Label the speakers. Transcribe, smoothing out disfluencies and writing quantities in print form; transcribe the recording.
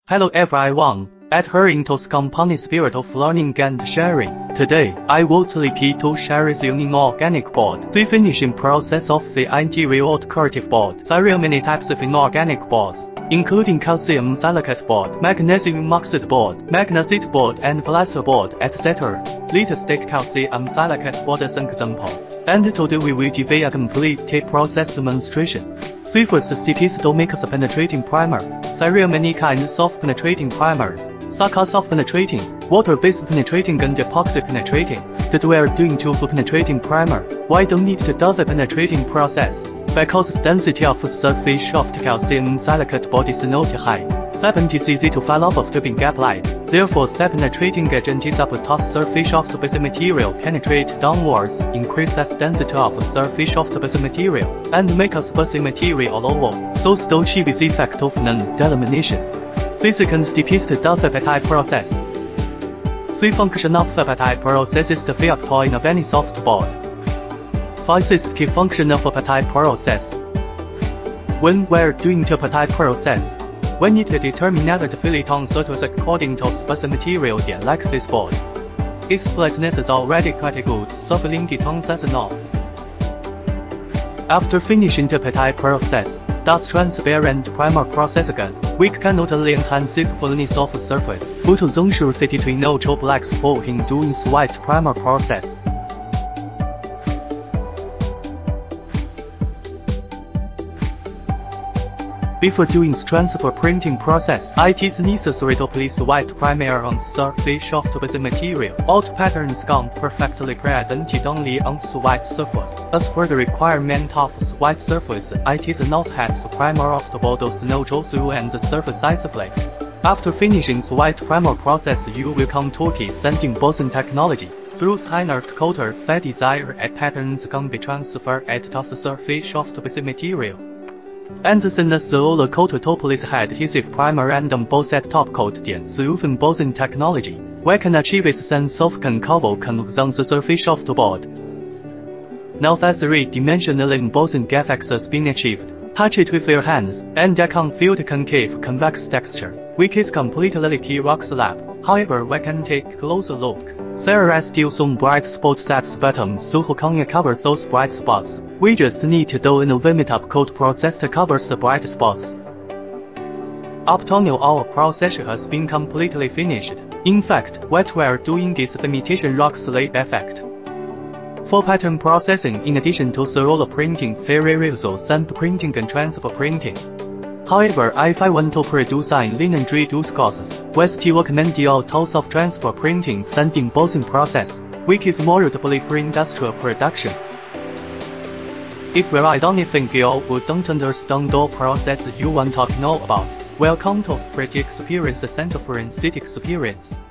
Speaker 1: Hello everyone, adhering to the company spirit of learning and sharing. Today, I will take you to share the inorganic board. The finishing process of the interior decorative board. There are many types of inorganic boards, including calcium silicate board, magnesium oxide board, magnesite board and plasterboard, etc. Let us take calcium silicate board as an example. And today we will give a complete process demonstration. The first step is to make the penetrating primer. There are many kinds of penetrating primers, such as soft penetrating, water-based penetrating and epoxy penetrating. That we are doing to penetrating primer. Why don't need to do the penetrating process? Because the density of the surface of the calcium silicate board is not high. Second, is easy to fill up to being applied. Therefore, the penetrating agent is up to the surface of the base material penetrate downwards, increases density of the surface of the base material, and makes the base material lower, so as to achieve the effect of non-delamination. The second step is to do the Purete process. The function of the Purete process is to fill up to in a very soft board. This is the key function of the Purete process. When we're doing the Purete process, we need to determine that the fillet on surface according to the base material like this board. Its flatness is already quite good, so filling the tongues is enough. After finishing the Purete process, that's transparent primer process again, we can not only enhance the fullness of the surface, but also ensure that it will not show black spot in doing the white primer process. Before doing the transfer printing process, it is necessary to place white primer on the surface of the base material. All the patterns come perfectly presented only on the white surface. As for the requirement of the white surface, it is not that the primer of the board does not show through and the surface is flat. After finishing the white primer process, you will come to the sanding embossing technology. Through the inert coater, the desired patterns can be transferred to the surface of the base material. And then the roller coater to place adhesive primer and emboss at top coat. Through embossing technology, we can achieve a sense of concave curves on the surface of the board. Now that three-dimensional embossing effect has been achieved, touch it with your hands, and you can feel the concave convex texture, which is completely like a rock slab. However, we can take a closer look. There are still some bright spots at the bottom, so who can cover those bright spots? We just need to do an vomit up coat process to cover the bright spots. Up to now our process has been completely finished. In fact, what we are doing is the imitation rock slab effect. For pattern processing, in addition to the roller printing, there is also sand printing and transfer printing. However, if I want to produce in linen reduce costs, we still recommend the types of transfer printing and embossing process, which is more suitable for industrial production. If there is anything you don't understand the process you want to know about, welcome to Purete Experience Center for Aesthetic Experience.